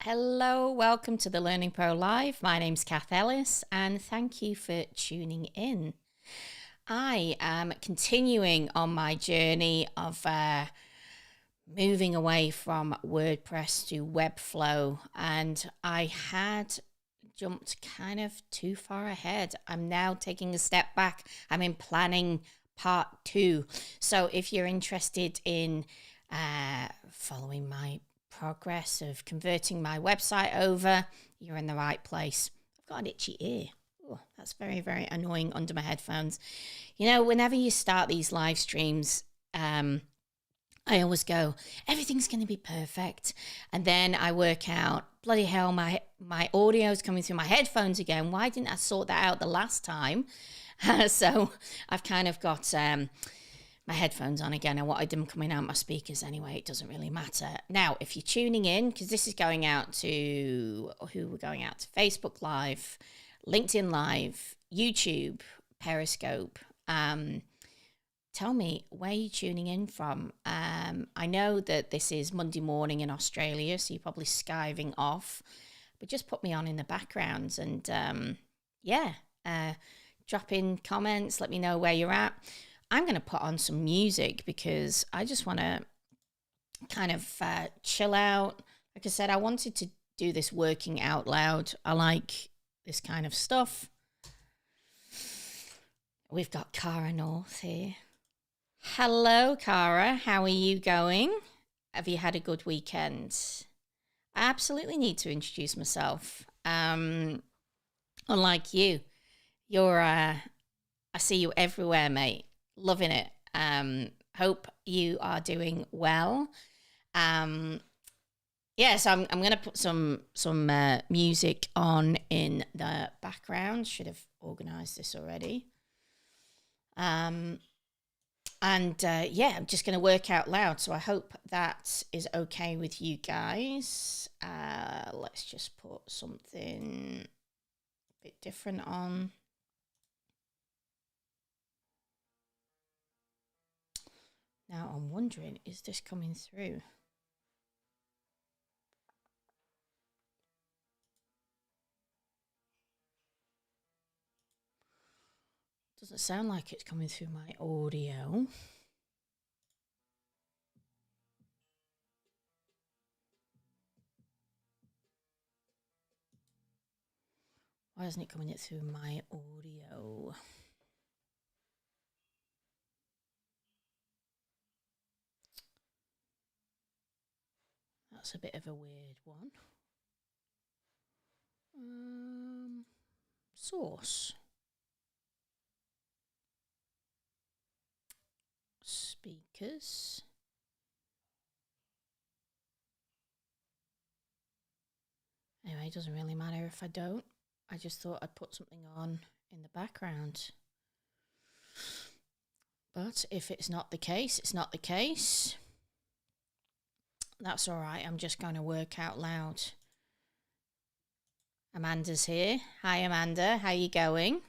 Hello, welcome to the Learning Pro Live. My name's Cath Ellis and thank you for tuning in. I am continuing on my journey of moving away from WordPress to Webflow, and I had jumped kind of too far ahead. I'm now taking a step back. I'm in planning part 2. So if you're interested in following my progress of converting my website over, you're in the right place. I've got an itchy ear. Oh, that's very, very annoying under my headphones. You know, whenever you start these live streams, I always go, everything's going to be perfect. And then I work out, bloody hell, my audio is coming through my headphones again. Why didn't I sort that out the last time? So I've kind of got my headphones on again. I wanted them coming out my speakers anyway. It doesn't really matter. Now, if you're tuning in, because this is going out to, who we're going out to? Facebook Live, LinkedIn Live, YouTube, Periscope. Tell me where you're tuning in from. I know that this is Monday morning in Australia, so you're probably skiving off. But just put me on in the background and, drop in comments. Let me know where you're at. I'm going to put on some music because I just want to kind of chill out. Like I said, I wanted to do this working out loud. I like this kind of stuff. We've got Cara North here. Hello, Cara. How are you going? Have you had a good weekend? I absolutely need to introduce myself. Unlike you, you're, I see you everywhere, mate. Loving it. Hope you are doing well. So I'm going to put some music on in the background. Should have organized this already. I'm just going to work out loud. So I hope that is okay with you guys. Let's just put something a bit different on. Now I'm wondering, is this coming through? Doesn't sound like it's coming through my audio. Why isn't it coming it through my audio? That's a bit of a weird one. Source. Speakers. Anyway, it doesn't really matter if I don't. I just thought I'd put something on in the background. But if it's not the case, it's not the case. That's all right. I'm just going to work out loud. Amanda's here. Hi, Amanda. How you going?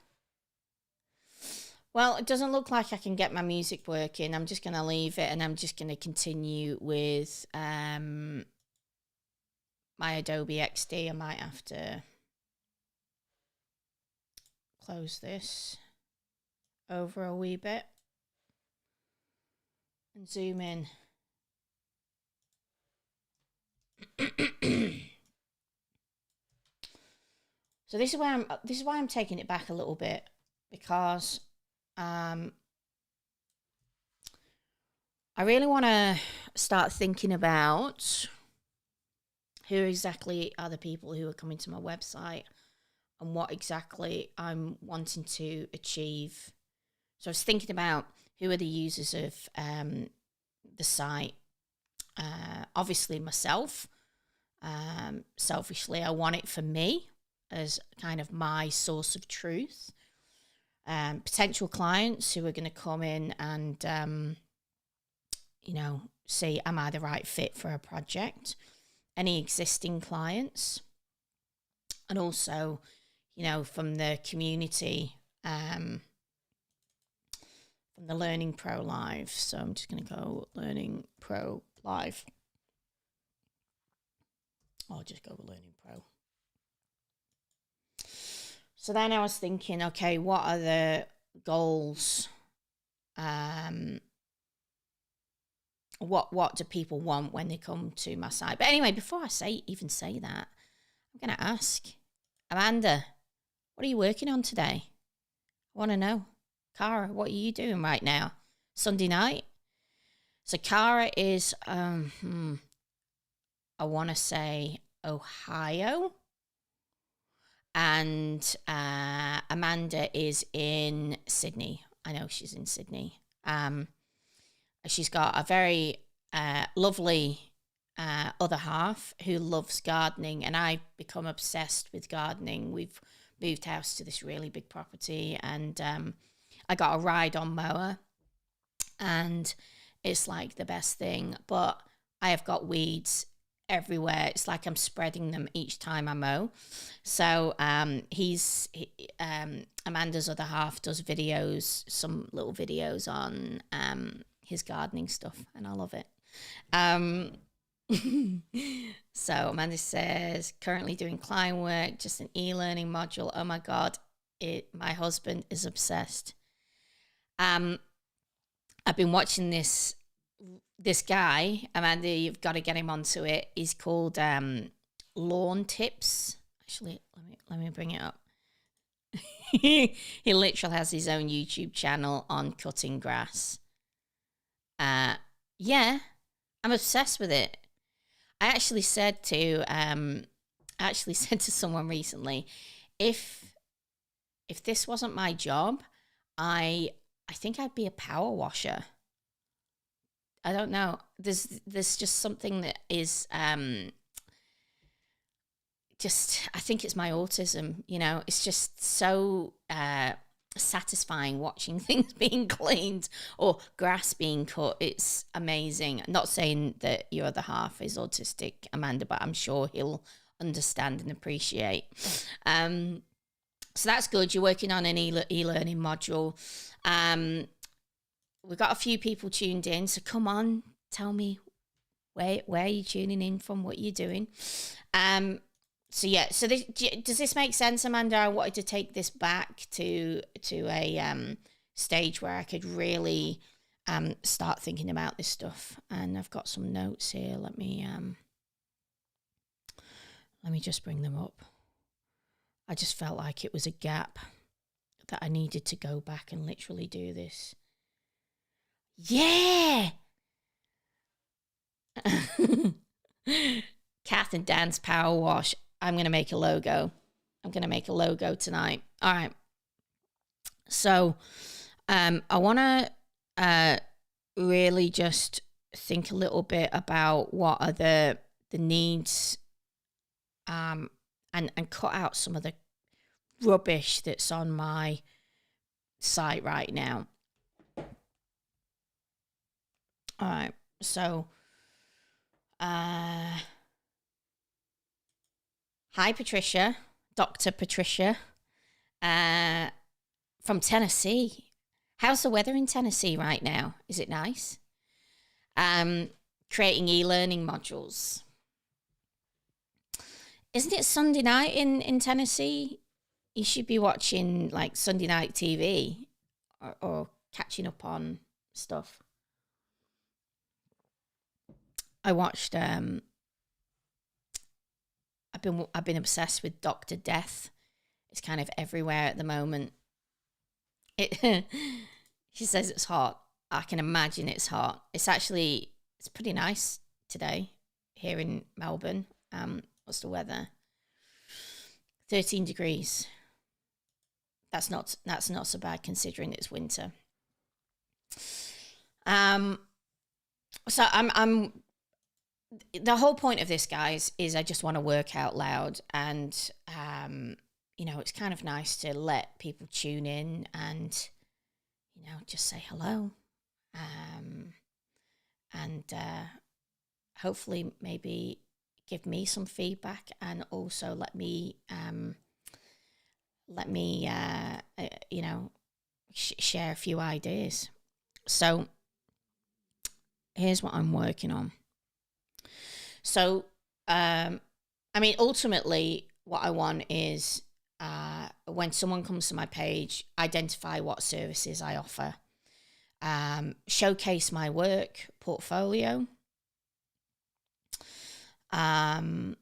Well, it doesn't look like I can get my music working. I'm just going to leave it and I'm just going to continue with my Adobe XD. I might have to close this over a wee bit and zoom in. So this is why I'm taking it back a little bit, because I really want to start thinking about who exactly are the people who are coming to my website and what exactly I'm wanting to achieve. So I was thinking about who are the users of the site. Obviously myself. Selfishly, I want it for me as kind of my source of truth. Potential clients who are going to come in and, see, am I the right fit for a project? Any existing clients. And also, from the community, from the Learning Pro Live. So I'm just going to go Learning Pro Live. I'll just go with Learning Pro. So then I was thinking, okay, what are the goals? What do people want when they come to my site? But anyway, before I even say that, I'm going to ask Amanda, what are you working on today? I want to know. Cara, what are you doing right now? Sunday night? So Cara is, I want to say Ohio. And Amanda is in Sydney. I know she's in Sydney. She's got a very lovely other half who loves gardening, and I've become obsessed with gardening. We've moved house to this really big property, and I got a ride-on mower, and it's like the best thing. But I have got weeds everywhere. It's like I'm spreading them each time I mow. So Amanda's other half does videos, some little videos on his gardening stuff, and I love it. So Amanda says, currently doing client work, just an e-learning module. Oh my God, my husband is obsessed. I've been watching this guy, Amanda, you've got to get him onto it. He's called Lawn Tips. Actually, let me bring it up. He literally has his own YouTube channel on cutting grass. Yeah, I'm obsessed with it. I actually said to someone recently, if this wasn't my job, I think I'd be a power washer. I don't know. There's just something that is just, I think it's my autism, you know. It's just so satisfying watching things being cleaned or grass being cut. It's amazing. I'm not saying that your other half is autistic, Amanda, but I'm sure he'll understand and appreciate. So that's good. You're working on an e-learning module. We've got a few people tuned in, so come on, tell me where are you tuning in from, what you're doing. So yeah, so does this make sense, Amanda? I wanted to take this back to a stage where I could really start thinking about this stuff. And I've got some notes here. Let me just bring them up. I just felt like it was a gap that I needed to go back and literally do this. Yeah. Cath and Dan's Power Wash. I'm going to make a logo. I'm going to make a logo tonight. All right. So I want to really just think a little bit about what are the needs and cut out some of the rubbish that's on my site right now. All right. So hi, Patricia, Dr. Patricia, from Tennessee. How's the weather in Tennessee right now? Is it nice? Creating e-learning modules. Isn't it Sunday night in Tennessee? You should be watching like Sunday night TV or catching up on stuff. I watched I've been obsessed with Dr. Death. It's kind of everywhere at the moment. She says it's hot. I can imagine it's hot. It's pretty nice today here in Melbourne. What's the weather? 13 degrees. That's not so bad considering it's winter. So I'm the whole point of this, guys, is I just want to work out loud, and it's kind of nice to let people tune in and just say hello, and hopefully maybe give me some feedback, and also let me share a few ideas. So here's what I'm working on. So I mean, ultimately, what I want is when someone comes to my page, identify what services I offer, showcase my work portfolio. What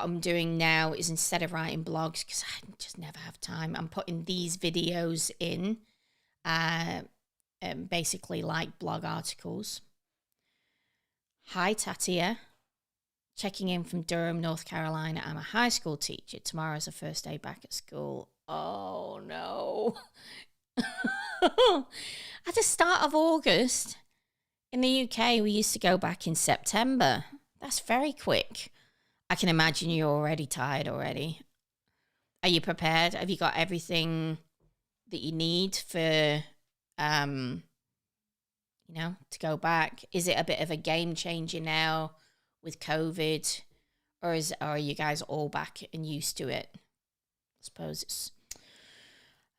I'm doing now is, instead of writing blogs, because I just never have time, I'm putting these videos in, basically like blog articles. Hi, Tatia. Checking in from Durham, North Carolina. I'm a high school teacher. Tomorrow's the first day back at school. Oh, no. At the start of August, in the UK, we used to go back in September. That's very quick. I can imagine you're already tired already. Are you prepared? Have you got everything that you need for, to go back? Is it a bit of a game changer now with COVID, or are you guys all back and used to it? I suppose it's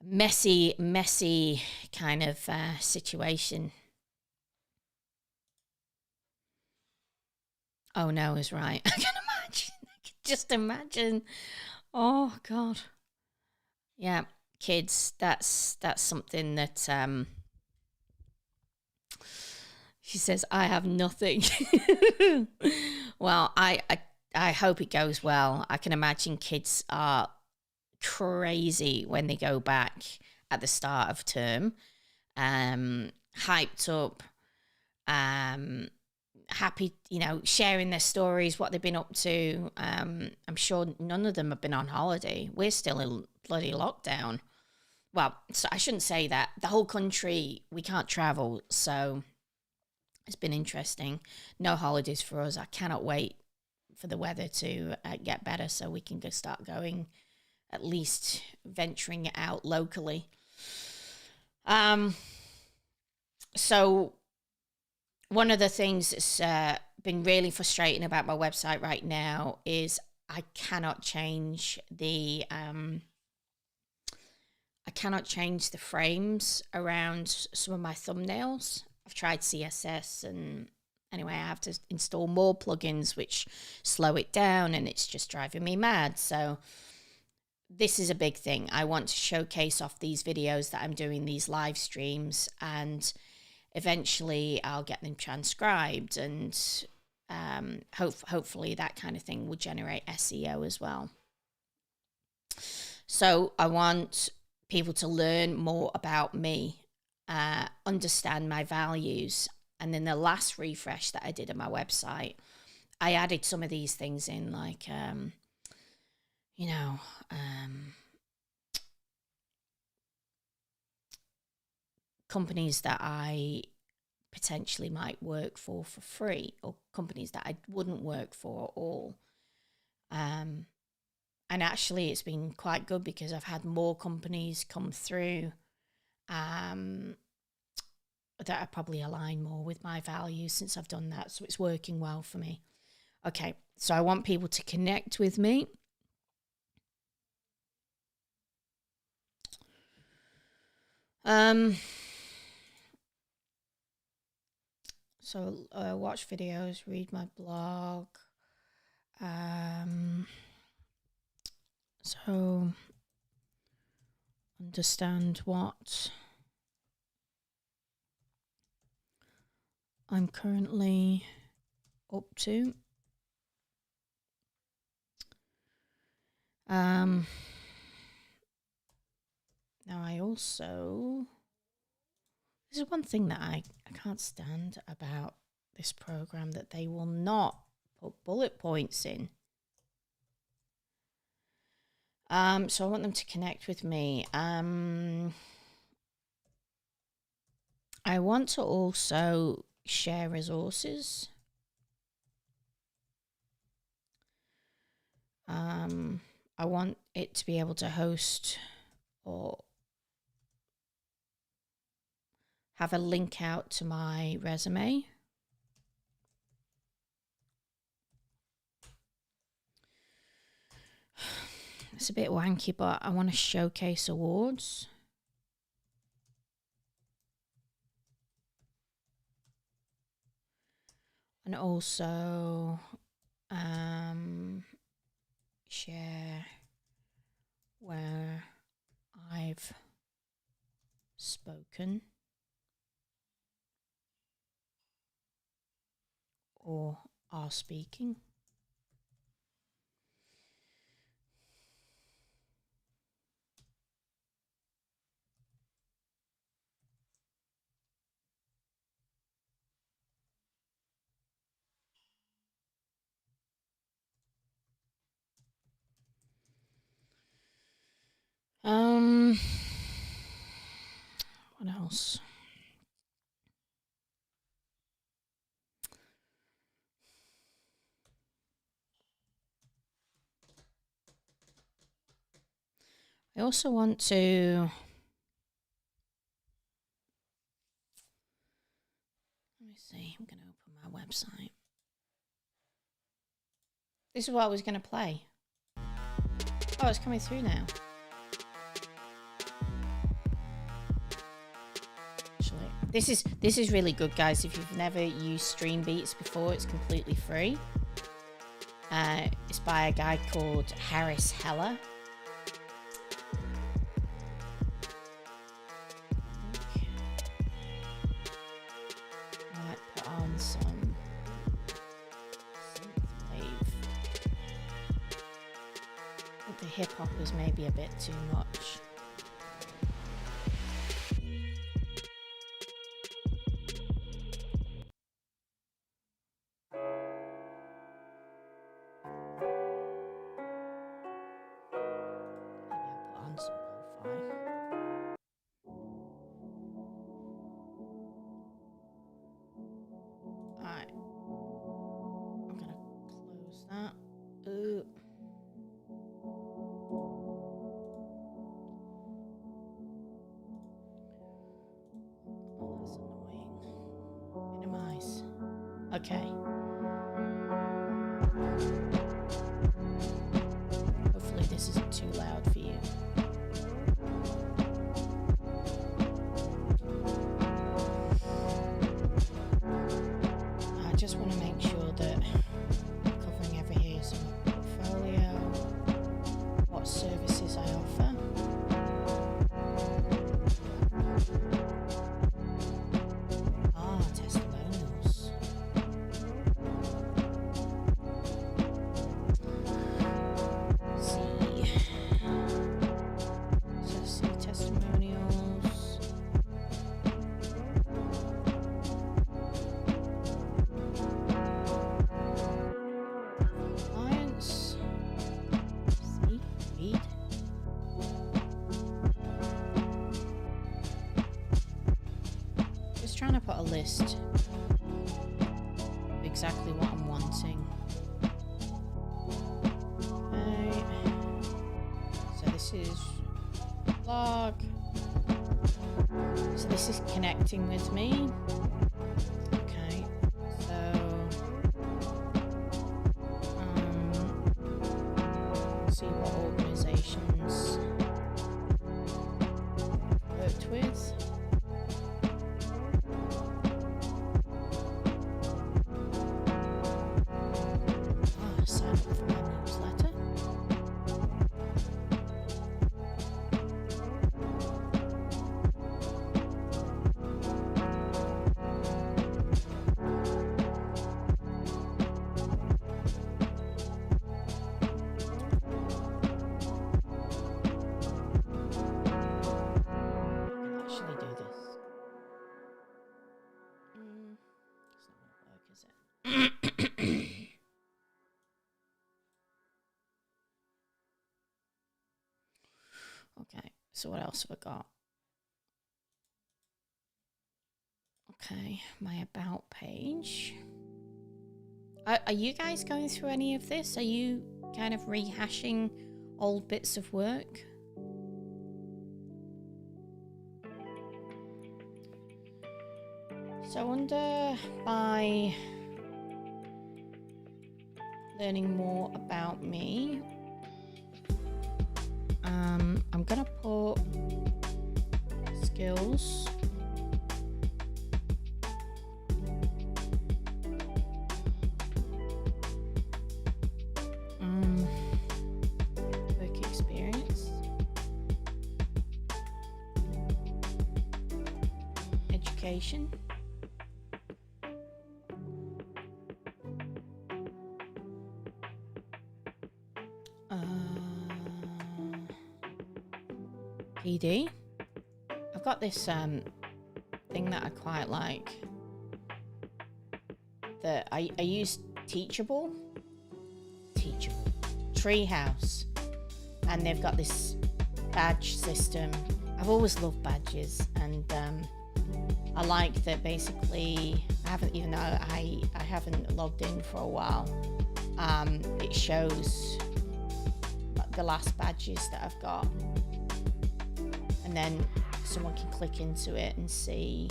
a messy kind of situation. Oh no is right. I can just imagine. Oh God. Yeah, kids. That's something that she says. I have nothing. Well, I hope it goes well. I can imagine kids are crazy when they go back at the start of term, hyped up, happy, sharing their stories, what they've been up to. I'm sure none of them have been on holiday. We're still in bloody lockdown. Well, so I shouldn't say that. The whole country, we can't travel, so it's been interesting. No holidays for us. I cannot wait for the weather to get better so we can start going, at least venturing out locally. So one of the things that's been really frustrating about my website right now is I cannot change the frames around some of my thumbnails. I've tried CSS, and anyway, I have to install more plugins which slow it down, and it's just driving me mad. So this is a big thing. I want to showcase off these videos that I'm doing, these live streams, and eventually I'll get them transcribed, and hopefully that kind of thing will generate SEO as well. So I want people to learn more about me, understand my values. And then the last refresh that I did on my website, I added some of these things in, like, companies that I potentially might work for free, or companies that I wouldn't work for at all. And actually it's been quite good because I've had more companies come through that are probably align more with my values since I've done that. So it's working well for me. Okay, so I want people to connect with me. So watch videos, read my blog. So understand what I'm currently up to. Now I also, this is one thing that I can't stand about this program, that they will not put bullet points in. So I want them to connect with me. I want to also share resources. I want it to be able to host or have a link out to my resume. It's a bit wanky, but I want to showcase awards. And also share where I've spoken or are speaking. What else? I also want to, let me see, I'm going to open my website. This is what I was going to play. Oh, it's coming through now. Actually, this is really good, guys. If you've never used Streambeats before, it's completely free. It's by a guy called Harris Heller. Some synthwave. I think the hip hop is maybe a bit too much. Maybe I'll put on some lo-fi. Alright. I'm gonna close that. Ooh. Oh, that's annoying. Minimize. Okay. Hopefully this isn't too loud for you. I just want to make sure that I'm covering everything in my portfolio, what services I offer. Testimonials. See testimonials. Clients. See, read. Just trying to put a list of exactly what I'm wanting. Okay. So this is blog. So this is connecting with me. Okay. So see what organizations I've worked with. Sign up for my newsletter. Actually do this. It's not going to work, is it? Okay, so what else have I got? Okay, my about page. Are you guys going through any of this? Are you kind of rehashing old bits of work? So under my learning more about me, I'm gonna put skills. application. PD. I've got this thing that I quite like. That I use Teachable, Treehouse, and they've got this badge system. I've always loved badges, and I like that. Basically, I haven't, even though I haven't logged in for a while, it shows the last badges that I've got, and then someone can click into it and see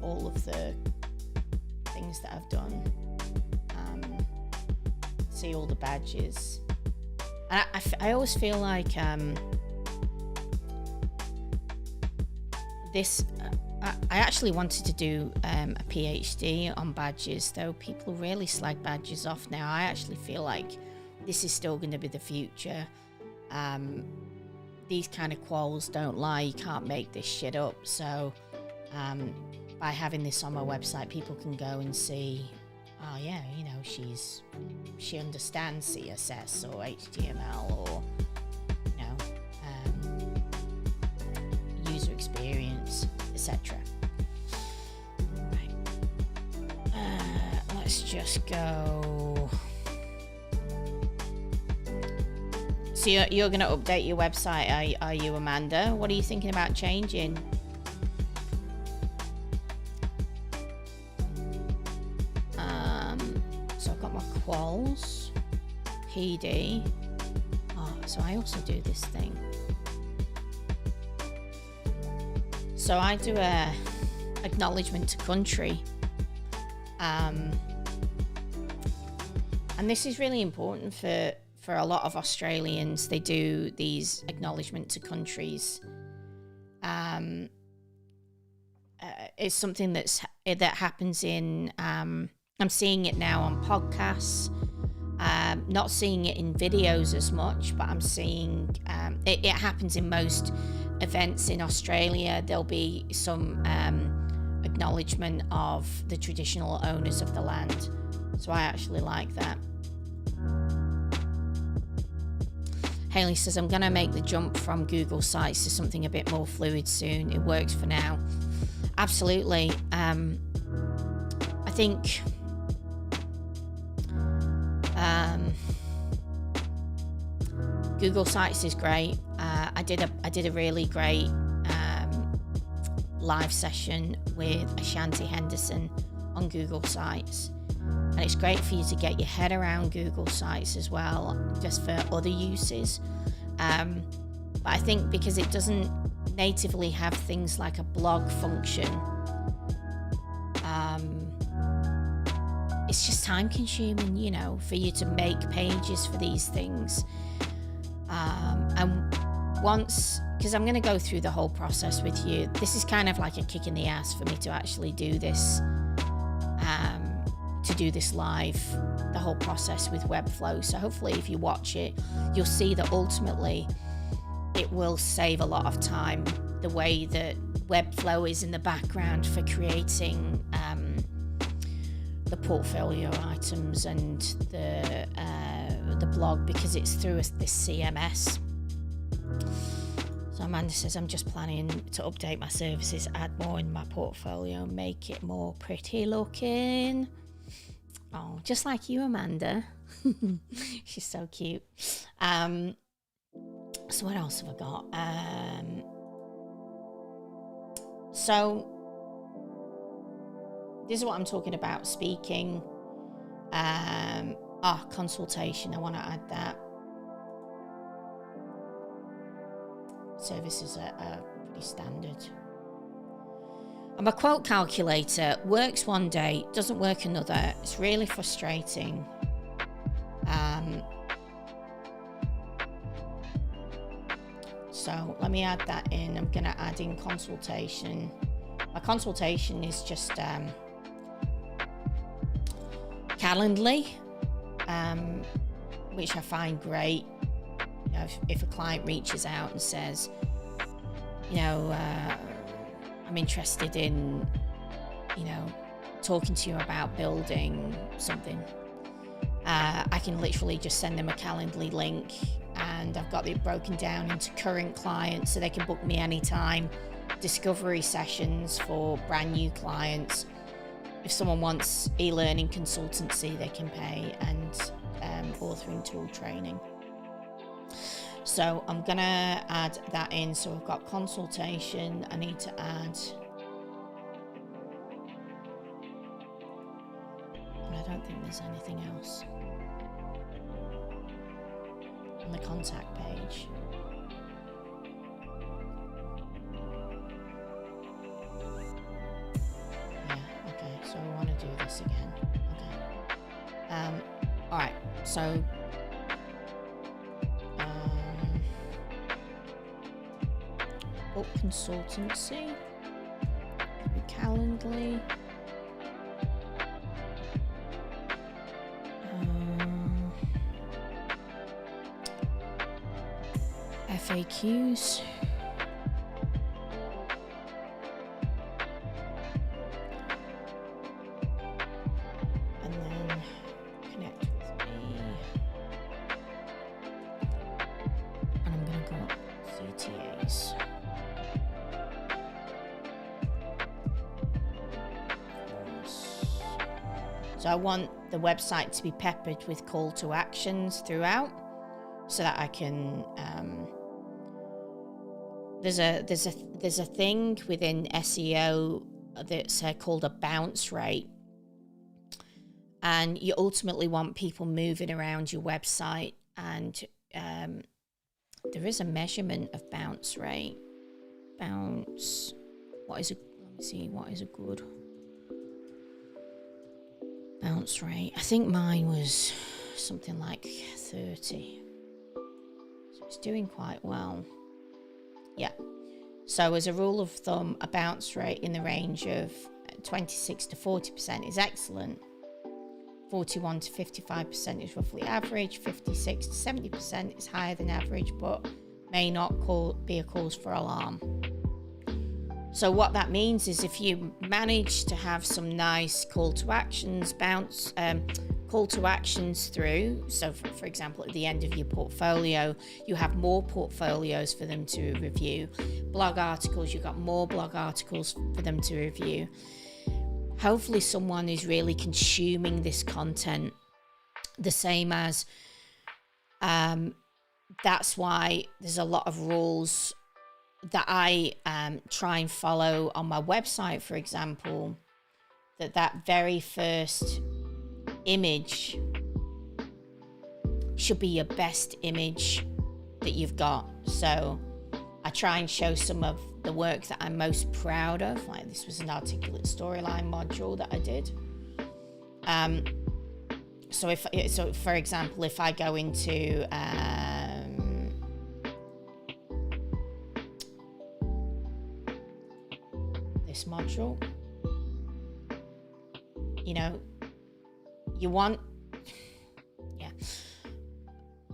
all of the things that I've done, see all the badges. And I always feel like this I actually wanted to do a PhD on badges, though people really slag badges off now. I actually feel like this is still going to be the future. These kind of quals don't lie, you can't make this shit up. So by having this on my website, people can go and see, oh yeah, she understands CSS or HTML or user experience, etc. Right. Let's just go. So you're going to update your website, are you, Amanda? What are you thinking about changing? So I've got my quals, PD. Oh, so I also do this thing. So I do a acknowledgement to country. And this is really important for a lot of Australians. They do these acknowledgement to countries. It's something that happens in, I'm seeing it now on podcasts, not seeing it in videos as much, but I'm seeing it happens in most events in Australia. There'll be some acknowledgement of the traditional owners of the land. So I actually like that. Haley says, I'm going to make the jump from Google Sites to something a bit more fluid soon. It works for now. Absolutely. I think Google Sites is great. I did a really great live session with Ashanti Henderson on Google Sites. And it's great for you to get your head around Google Sites as well, just for other uses. But I think because it doesn't natively have things like a blog function, it's just time consuming, for you to make pages for these things. And once, because I'm going to go through the whole process with you, this is kind of like a kick in the ass for me to actually do this. To do this live, the whole process with Webflow. So hopefully if you watch it, you'll see that ultimately it will save a lot of time, the way that Webflow is in the background for creating the portfolio items and the blog, because it's through this CMS. So Amanda says, I'm just planning to update my services, add more in my portfolio, make it more pretty looking. Oh, just like you, Amanda. She's so cute. So what else have I got? So this is what I'm talking about, speaking. Consultation. I want to add that. Services are pretty standard. And my quote calculator works one day, doesn't work another. It's really frustrating. So let me add that in. I'm going to add in consultation. My consultation is just Calendly, which I find great. If a client reaches out and says, I'm interested in, talking to you about building something. I can literally just send them a Calendly link, and I've got it broken down into current clients so they can book me anytime. Discovery sessions for brand new clients. If someone wants e-learning consultancy, they can pay, and authoring tool training. So I'm gonna add that in. So I've got consultation. I need to add, and I don't think there's anything else on the contact page. Yeah, okay, so we want to do this again. Okay. All right, so book consultancy through Calendly. FAQs. And then connect with me. And I'm going to go CTAs. So I want the website to be peppered with call to actions throughout, so that I can. There's a thing within SEO that's called a bounce rate, and you ultimately want people moving around your website, and there is a measurement of bounce rate. Bounce. Let me see. What is a good bounce rate? I think mine was something like 30. So it's doing quite well. Yeah. So as a rule of thumb, a bounce rate in the range of 26 to 40% is excellent. 41 to 55% is roughly average. 56 to 70% is higher than average, but may not be a cause for alarm. So what that means is if you manage to have some nice call to actions call to actions through, so for example at the end of your portfolio you have more portfolios for them to review, blog articles, you've got more blog articles for them to review, hopefully someone is really consuming this content the same as that's why there's a lot of rules that I try and follow on my website. For example, that very first image should be your best image that you've got. So I try and show some of the work that I'm most proud of. Like this was an articulate storyline module that I did. So for example, if I go into this module,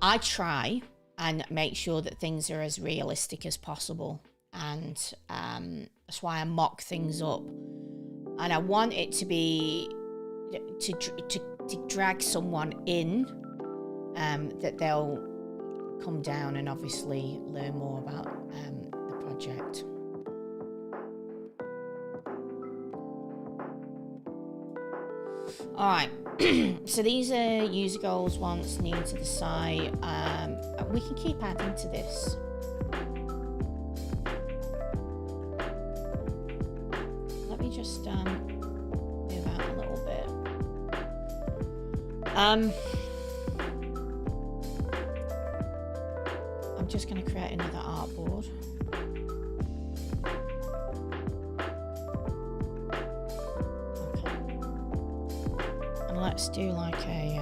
I try and make sure that things are as realistic as possible, and that's why I mock things up, and I want it to be to drag someone in, that they'll come down and obviously learn more about the project. All right, so these are user goals, wants, needs of the site. We can keep adding to this. Let me just move out a little bit. I'm just going to create another artboard. Let's do like a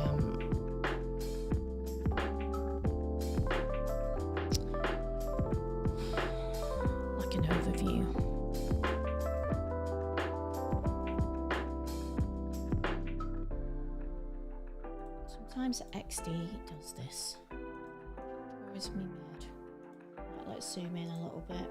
like an overview. Sometimes XD does this. Where is me mad? Right, let's zoom in a little bit.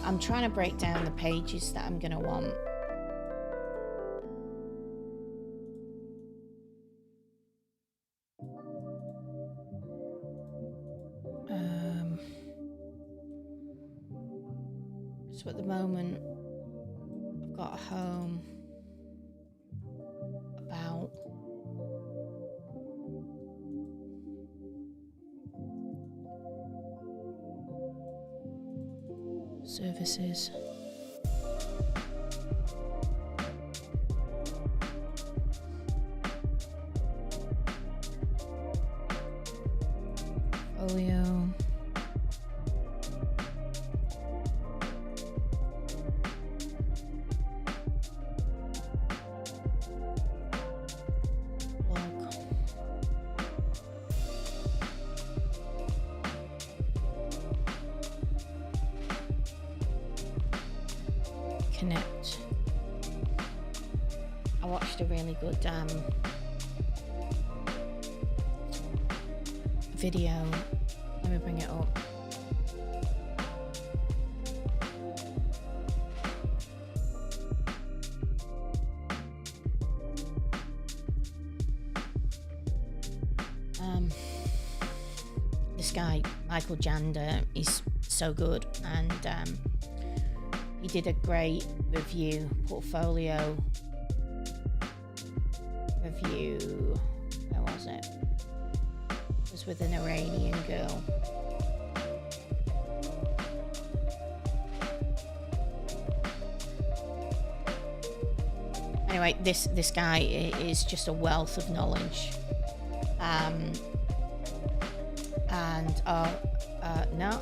I'm trying to break down the pages that I'm going to want. So at the moment, I've got a home about services. Folio. Connect. I watched a really good video. Let me bring it up. This guy, Michael Jander, is so good, and he did a great portfolio review. Where was it? It was with an Iranian girl. Anyway, this guy is just a wealth of knowledge. No.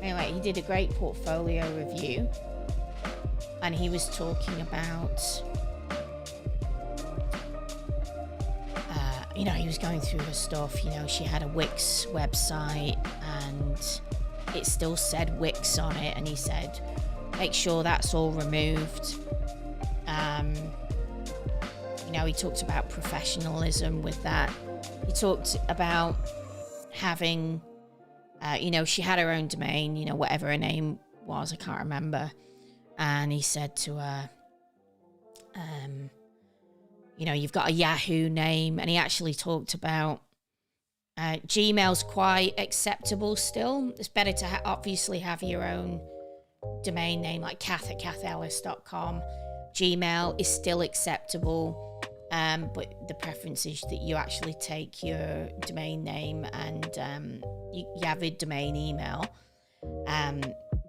Anyway, he did a great portfolio review, and he was talking about, he was going through her stuff. She had a Wix website, and it still said Wix on it, and he said, make sure that's all removed. He talked about professionalism with that. He talked about having, she had her own domain, whatever her name was, I can't remember. And he said to her, you've got a Yahoo name. And he actually talked about Gmail's quite acceptable still. It's better to obviously have your own domain name, like cath@cathellis.com. Gmail is still acceptable. But the preference is that you actually take your domain name and you have a domain email.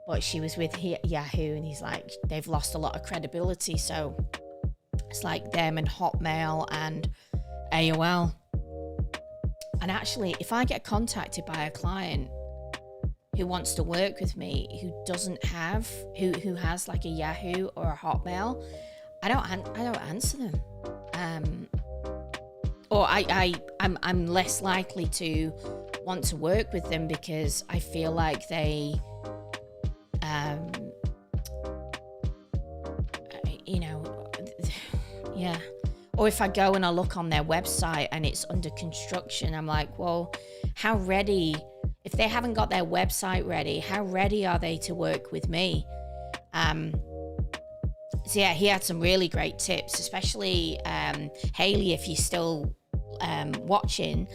But she was with Yahoo, and he's like, they've lost a lot of credibility. So it's like them and Hotmail and AOL. And actually, if I get contacted by a client who wants to work with me, who doesn't have, who has like a Yahoo or a Hotmail, I don't answer them. Or I'm less likely to want to work with them because I feel like they, yeah. Or if I go and I look on their website and it's under construction, I'm like, well, how ready, if they haven't got their website ready, how ready are they to work with me? So yeah, he had some really great tips, especially Haley, if you're still watching,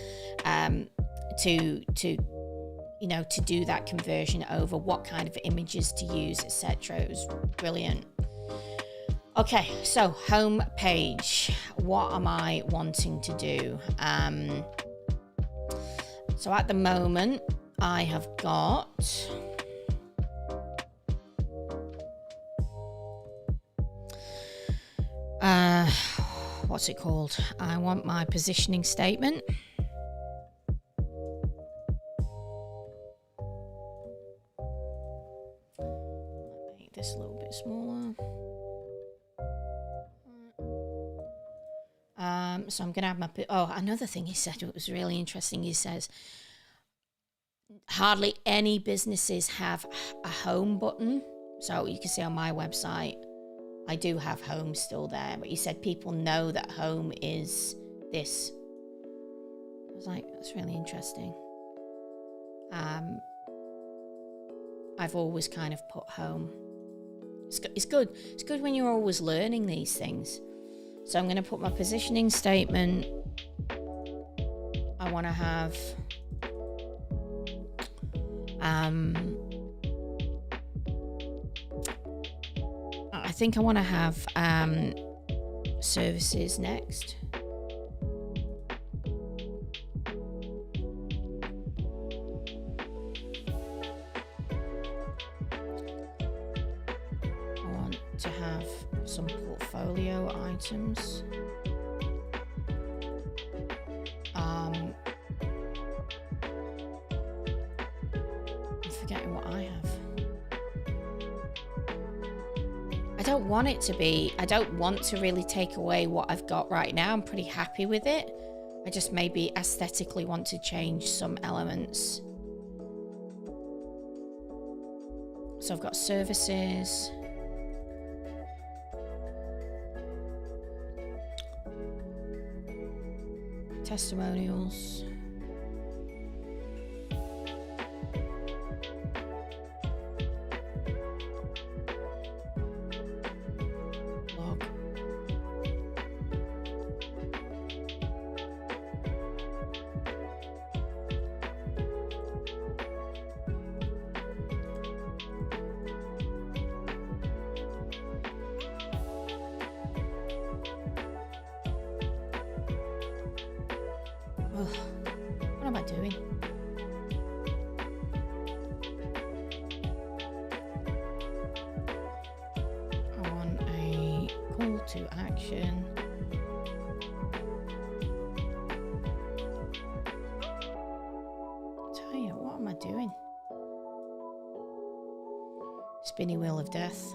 to do that conversion over, what kind of images to use, etc. It was brilliant. Okay, so home page. What am I wanting to do? So at the moment, I have got what's it called? I want my positioning statement. Make this a little bit smaller. So I'm going to have my... another thing he said, it was really interesting. He says, hardly any businesses have a home button. So you can see on my website, I do have home still there. But he said people know that home is this. I was like, that's really interesting. I've always kind of put home. It's good. It's good when you're always learning these things. So I'm going to put my positioning statement. I want to have I think I want to have services next. I want to have some portfolio items. I'm forgetting what I have. I don't want to really take away what I've got right now. I'm pretty happy with it. I just maybe aesthetically want to change some elements. So I've got services. Testimonials. Blog. What am I doing? I want a call to action. Tell you, what am I doing? Spinny wheel of death.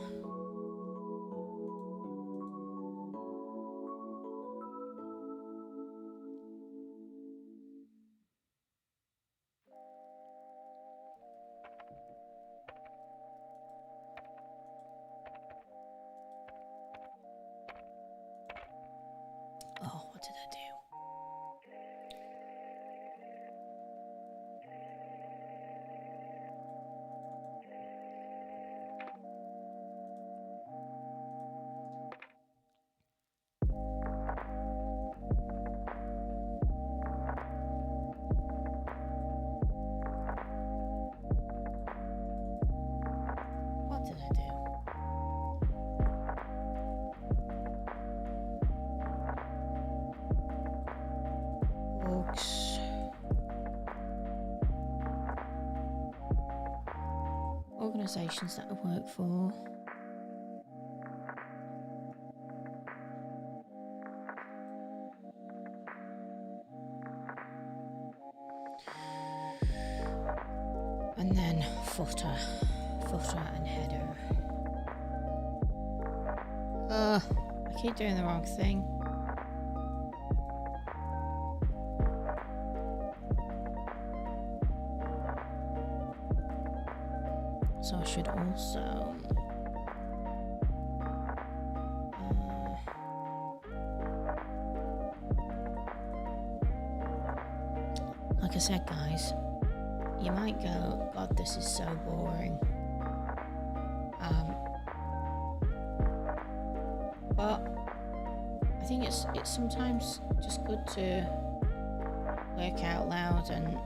Oh, what did I do? What did I do? Books. Organisations that I work for. And then footer and header. I keep doing the wrong thing. So I should also like I said, guys, you might go, God, this is so boring. But I think it's sometimes just good to work out loud, and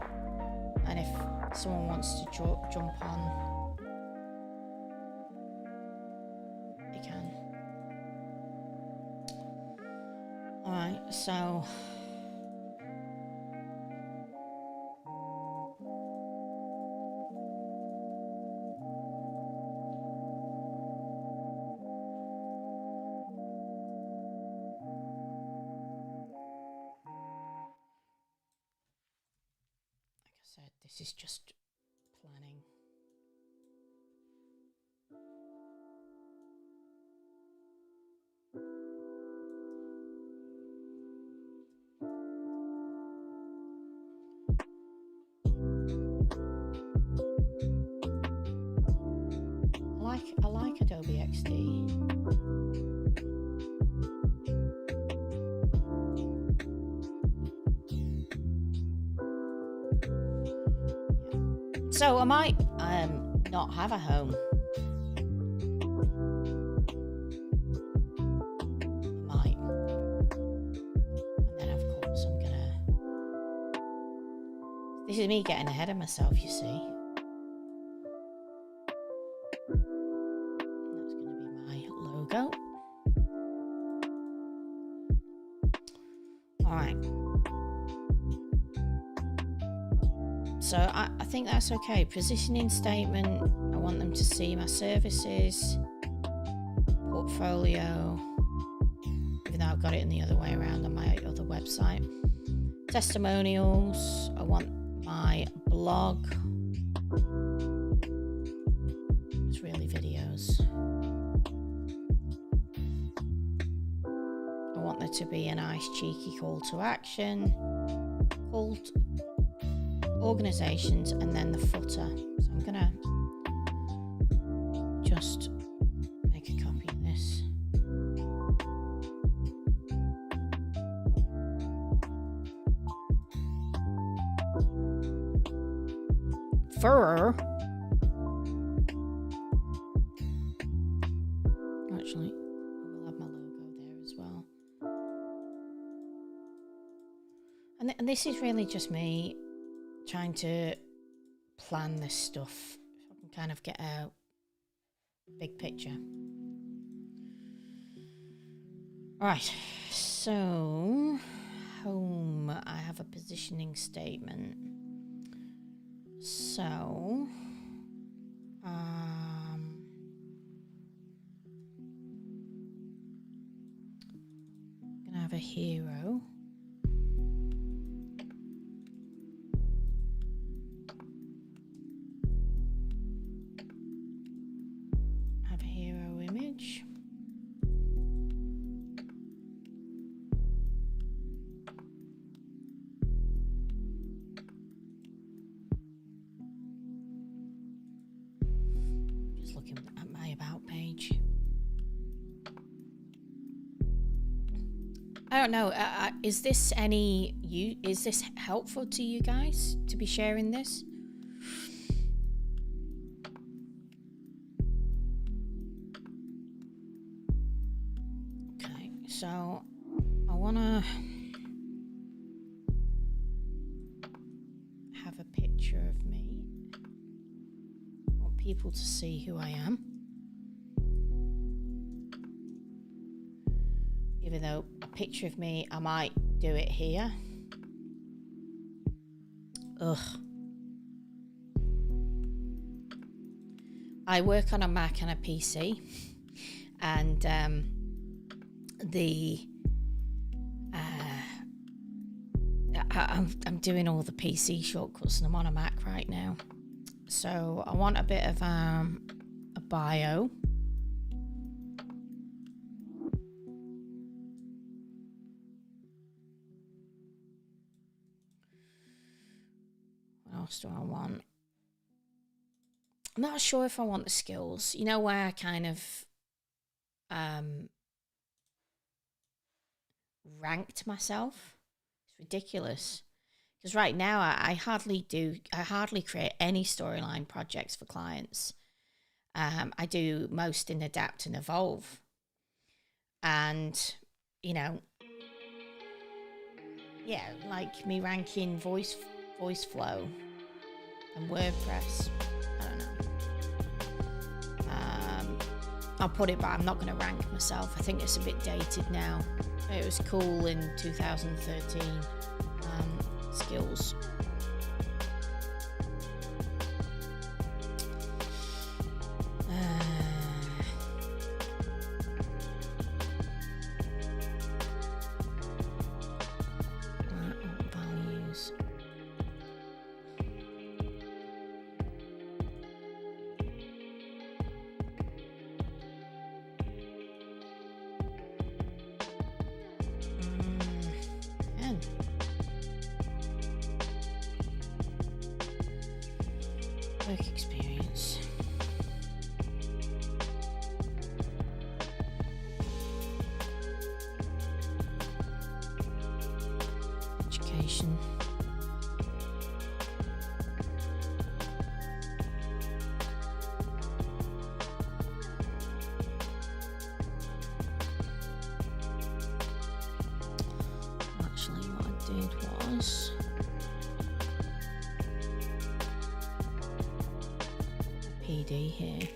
if someone wants to jump on, they can. Alright, so this is just planning. I like Adobe XD. So I might not have a home. Might. And then, of course, I'm gonna... This is me getting ahead of myself, you see. That's gonna be my logo. All right. So I think that's okay. Positioning statement, I want them to see my services, portfolio, even though I've got it in the other way around on my other website. Testimonials, I want my blog. It's really videos. I want there to be a nice cheeky call to action, called organizations, and then the footer. So I'm gonna just make a copy of this. Fur. Actually, I will have my logo there as well. And this is really just me trying to plan this stuff so I can kind of get a big picture. All right, so home, I have a positioning statement. So, I'm gonna have a hero. Looking at my about page. I don't know. Is this helpful to you guys to be sharing this? Okay, so I wanna have a picture of me. People to see who I am, even though a picture of me, I might do it here. Ugh. I work on a Mac and a PC, and I'm doing all the PC shortcuts, and I'm on a Mac right now. So I want a bit of a bio. What else do I want? I'm not sure if I want the skills. You know, where I kind of ranked myself? It's ridiculous. Because right now I hardly create any storyline projects for clients. I do most in Adapt and Evolve. And, you know, yeah, like me ranking voice flow and WordPress. I don't know. I'll put it, but I'm not going to rank myself. I think it's a bit dated now. It was cool in 2013. Skills. Values. Work experience. Education. was. PD here.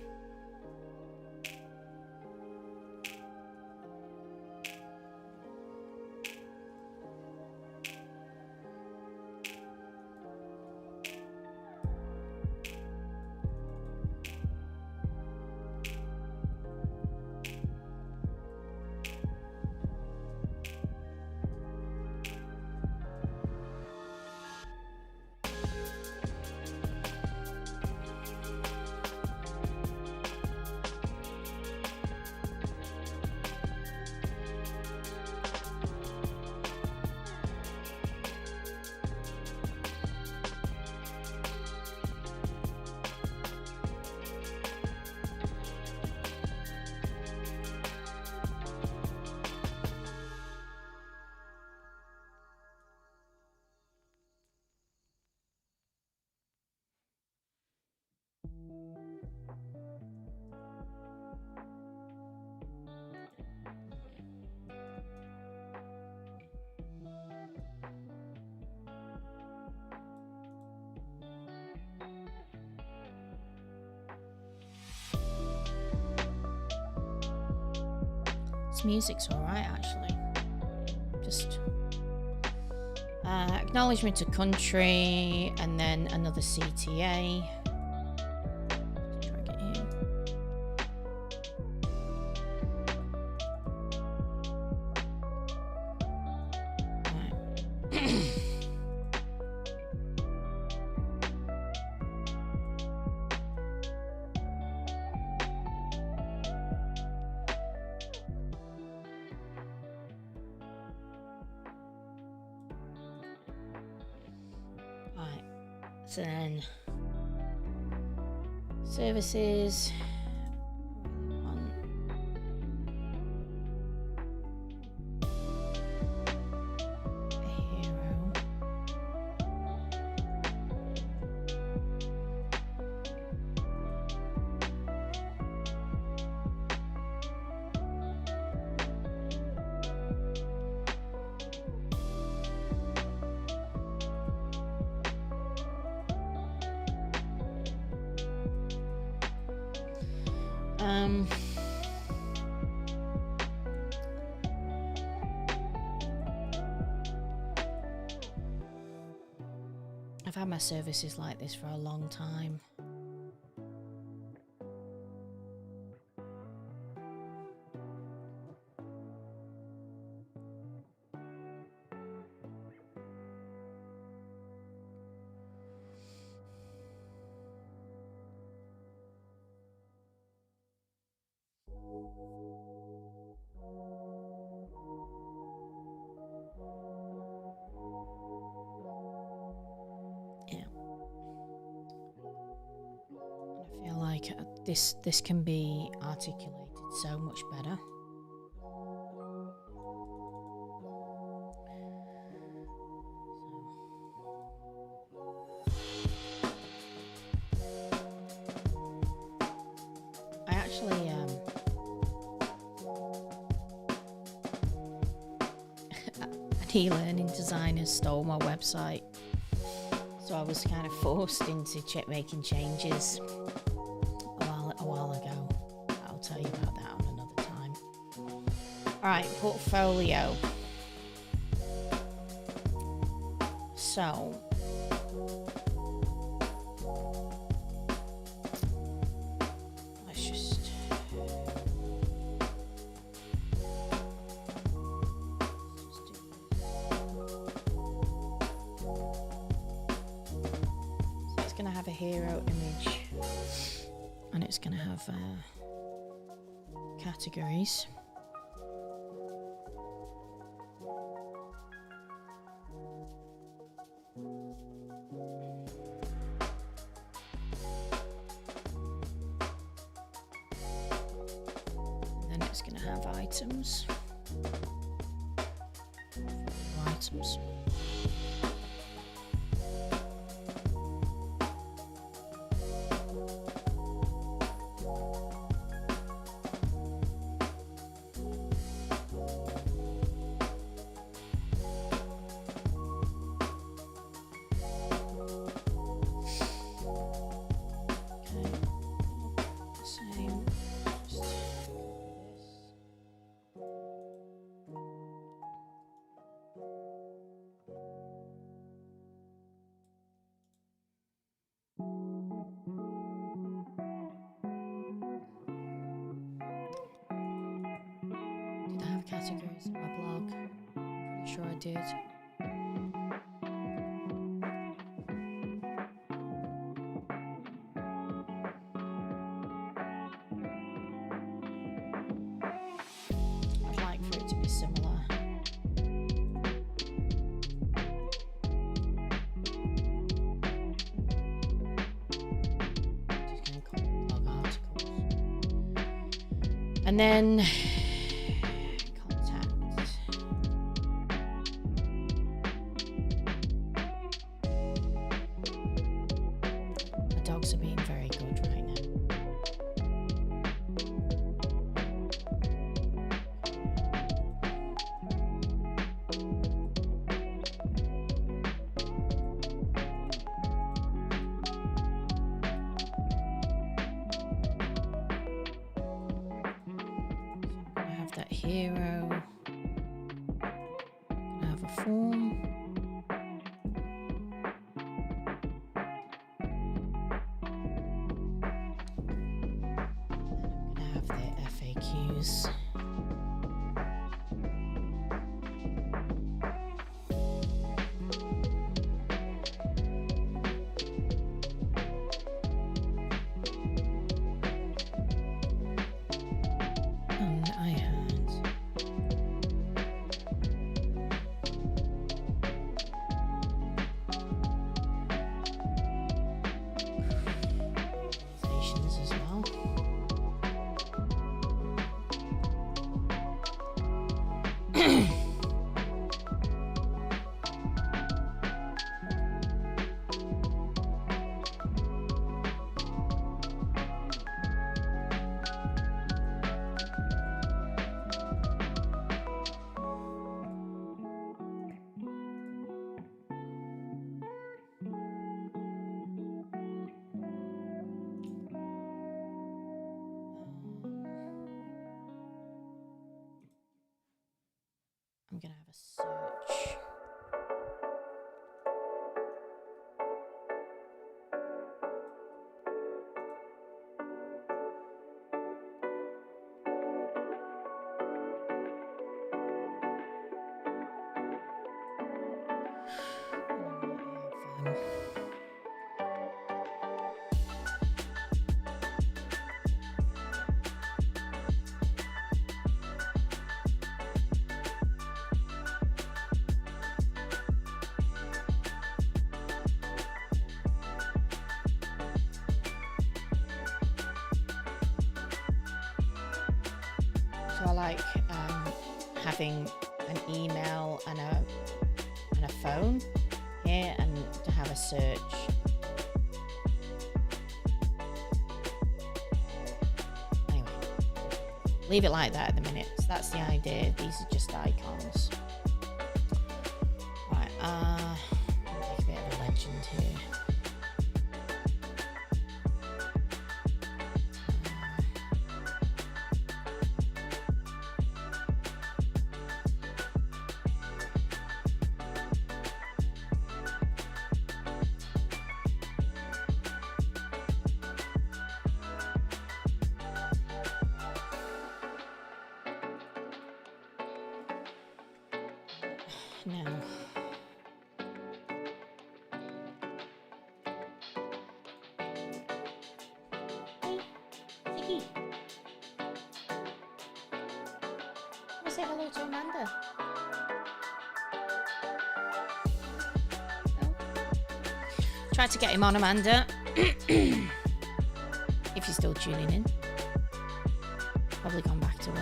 This music's alright actually. Just acknowledgement to country and then another CTA. Drag it in. Right. So then services, a hero, I've had my services like this for a long time. This can be articulated so much better. I actually an eLearning designer stole my website, so I was kind of forced into making changes a while ago. I'll tell you about that on another time. Alright, portfolio. So let's just do so it's going to have a hero image. And it's going to have categories. And then it's going to have items. Items. sure I did. I'd like for it to be similar. Just going to log articles. And then dogs are being very good right now. I have that hero. I have a form. FAQs. And I had organizations as well. I'm going to have a search. So I like having an email and a phone here, and to have a search. Anyway, leave it like that at the minute. So that's the idea. These are just icons. Right, make a bit of a legend here. Now, hey, Ziggy, want to say hello to Amanda? No? Try to get him on, Amanda. If you're still tuning in, probably gone back to work.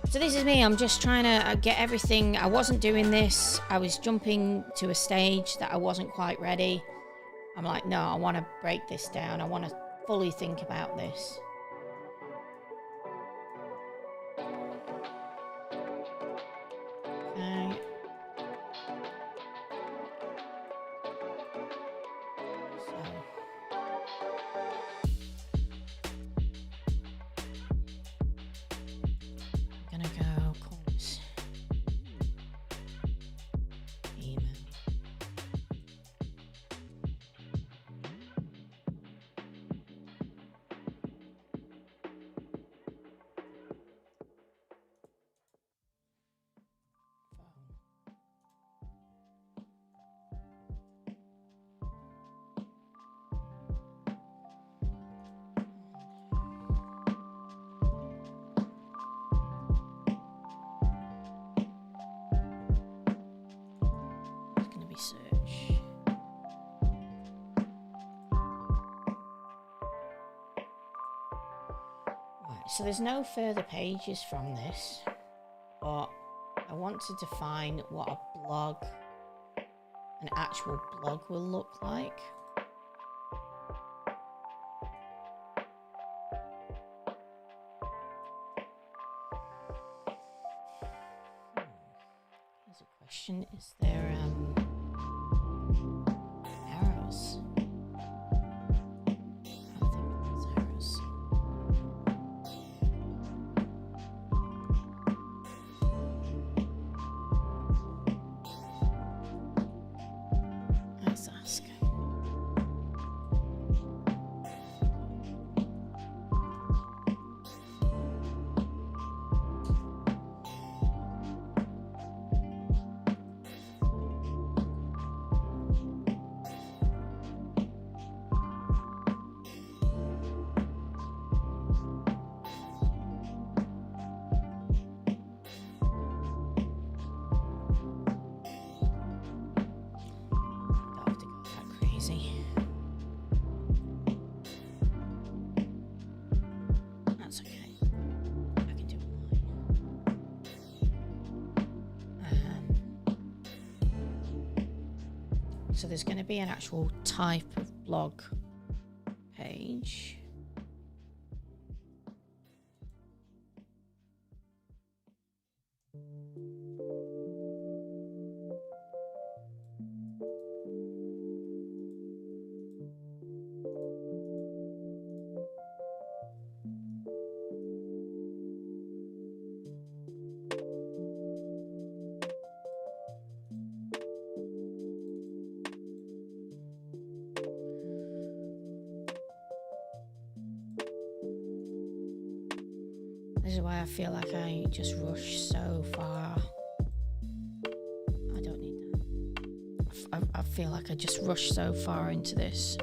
So this is me. I'm just trying to get everything. I wasn't doing this. I was jumping to a stage that I wasn't quite ready. I'm like, no, I want to break this down. I want to fully think about this. Okay. So there's no further pages from this, but I want to define what a blog, an actual blog, will look like. Here's a question: is there arrows? I think there's arrows. Let's ask. That's okay. I can do mine. So there's going to be an actual type of blog page. This is why I feel like I just rush so far. I don't need that. I feel like I just rush so far into this.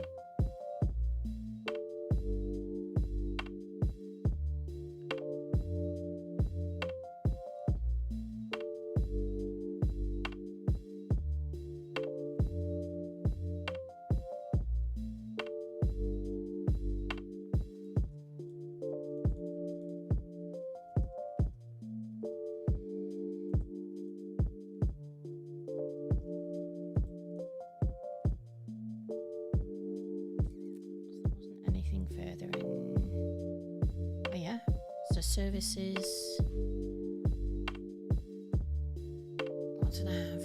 Services. What did I have?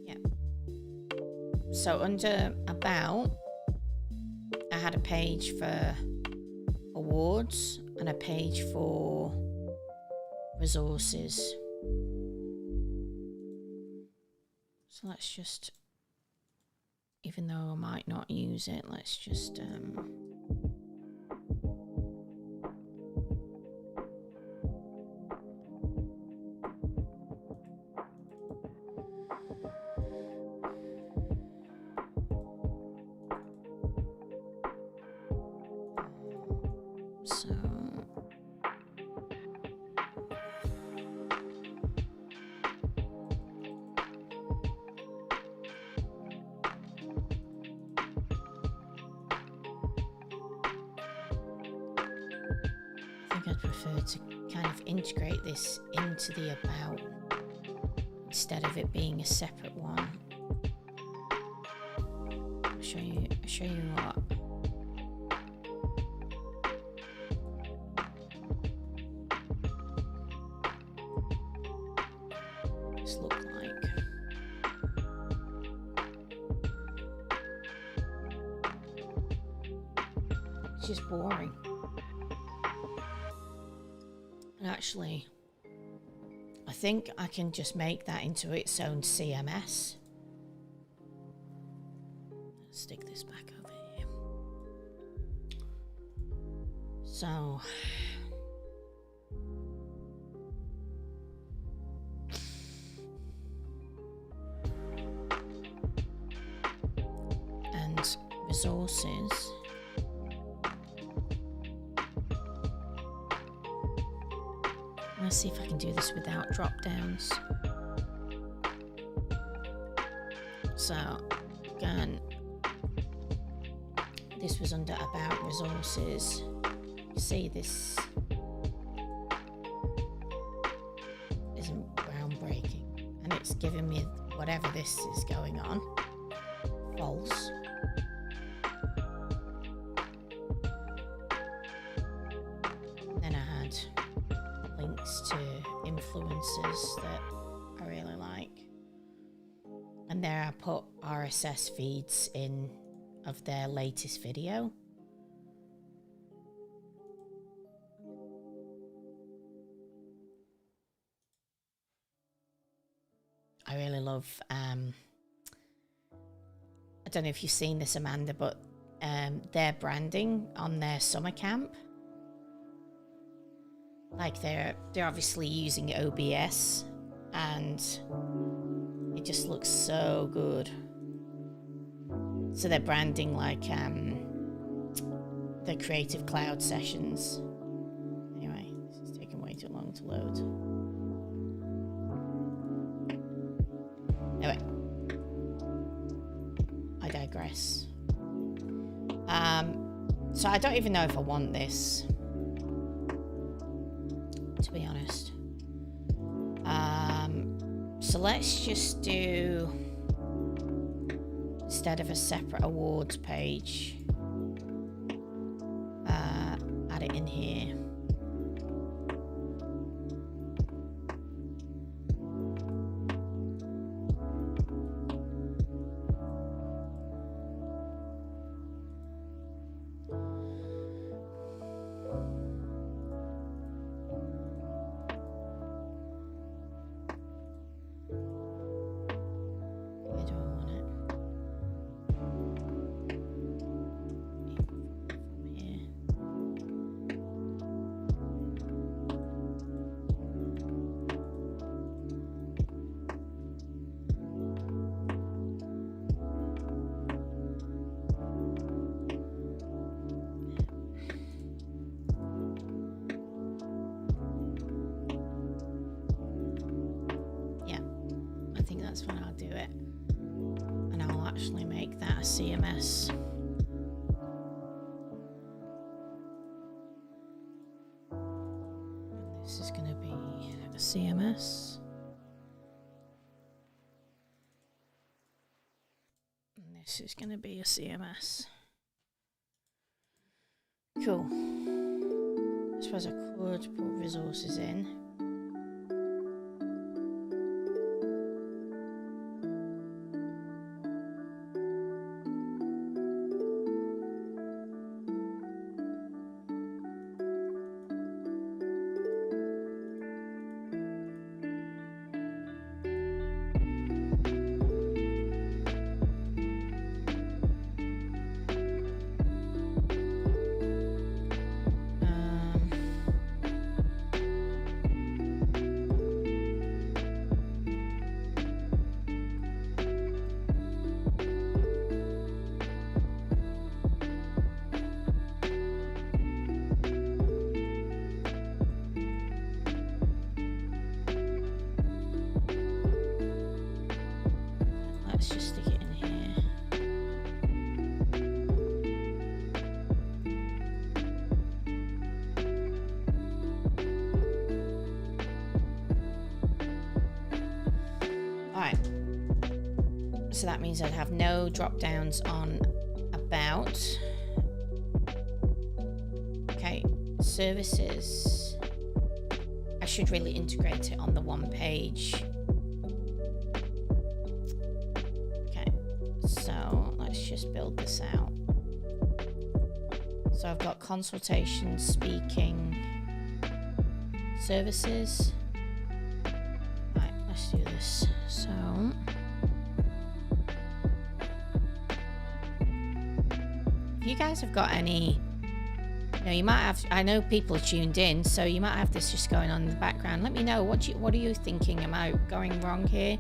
Yeah. So under about, I had a page for awards and a page for resources. So let's just, even though I might not use it, let's just I'd prefer to kind of integrate this into the about instead of it being a separate one. I'll show you what. This look like. It's just boring. And actually, I think I can just make that into its own CMS. Let's stick this back over here. So, and resources. Let's see if I can do this without drop downs. So again, this was under about resources. See, this isn't groundbreaking, and it's giving me whatever this is going on false. Then I had links to influencers that I really like, and there I put RSS feeds in of their latest video. I really love, I don't know if you've seen this, Amanda, but their branding on their summer camp. Like they're obviously using OBS, and it just looks so good. So they're branding like the Creative Cloud sessions. Anyway, this is taking way too long to load. Anyway, I digress. So I don't even know if I want this, to be honest. So let's just do, instead of a separate awards page, add it in here. That's when I'll do it, and I'll actually make that a CMS. And this is going to be a CMS, and this is going to be a CMS. Cool. I suppose I could put resources in. Let's just stick it in here. Alright. So that means I'd have no drop downs on about. Okay, services. I should really integrate it on the one page. So let's just build this out. So I've got consultation, speaking, services. Right, let's do this. So if you guys have got any, you might have, I know people are tuned in, so you might have this just going on in the background. Let me know, what are you thinking? Am I going wrong here?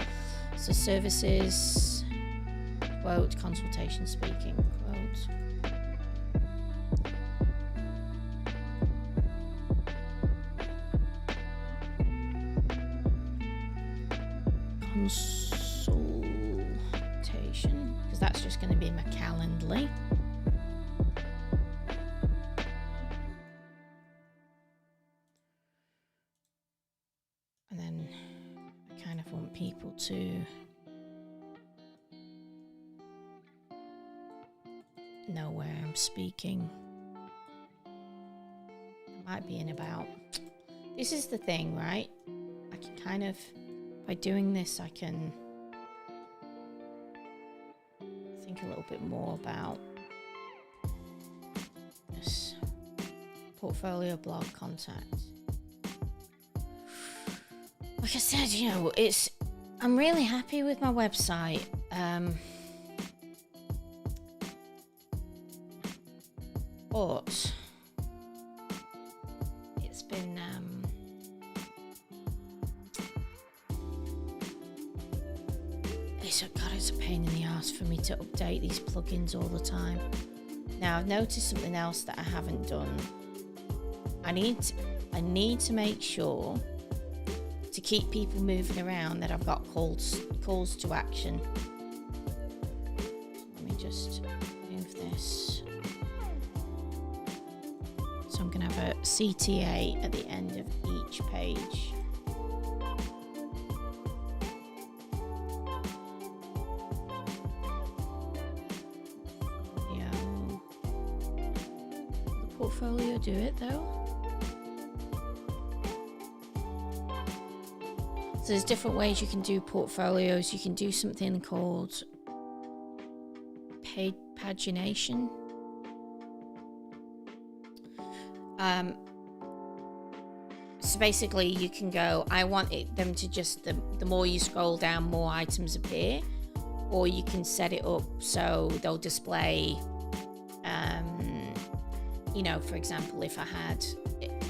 So services, quote, consultation, speaking, quote. Consultation. that's just going to be my Calendly. And then I kind of want people to know where I'm speaking. I might be in about... This is the thing, right? I can kind of, by doing this, I can think a little bit more about this portfolio, blog, contact. Like I said, you know, I'm really happy with my website. But it's been it's a pain in the ass for me to update these plugins all the time. Now I've noticed something else that I haven't done. I need to make sure to keep people moving around that I've got calls to action. Let me just move this. So I'm going to have a CTA at the end of each page. The portfolio do it though. So there's different ways you can do portfolios. You can do something called paid pagination. So basically you can go, I want them to just, the more you scroll down, more items appear, or you can set it up so they'll display, you know, for example, if I had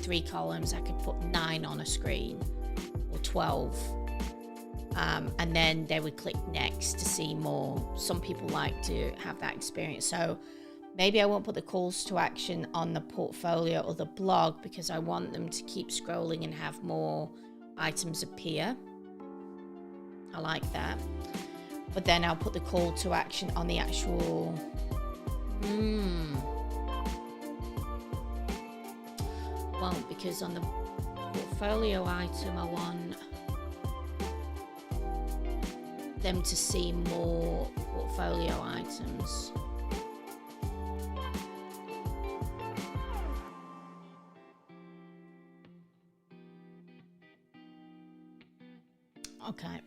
3 columns, I could put 9 on a screen, or 12, and then they would click next to see more. Some people like to have that experience. So maybe I won't put the calls to action on the portfolio or the blog because I want them to keep scrolling and have more items appear. I like that. But then I'll put the call to action on the actual... Won't, because on the portfolio item I want them to see more portfolio items. Okay.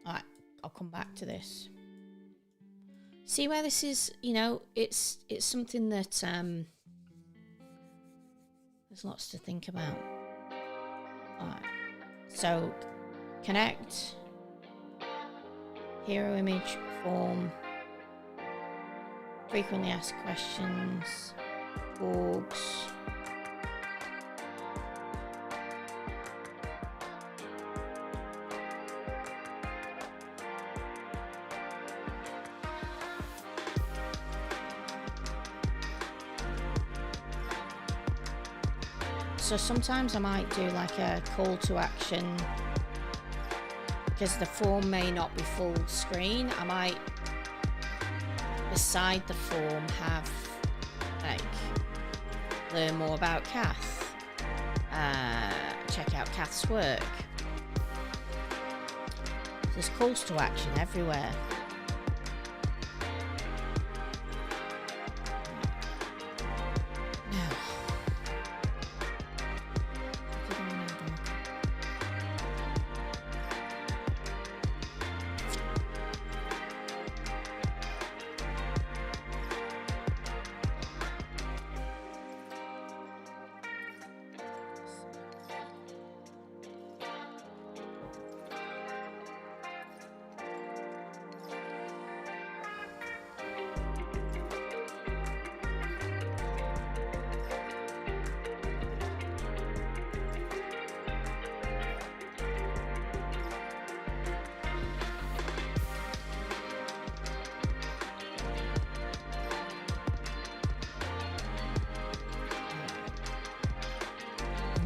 Alright, I'll come back to this. See where this is, you know, it's something that there's lots to think about. Alright. So connect, hero image, form, frequently asked questions, orgs. So sometimes I might do like a call to action because the form may not be full screen. I might, beside the form, have like learn more about Cath, check out Cath's work. There's calls to action everywhere.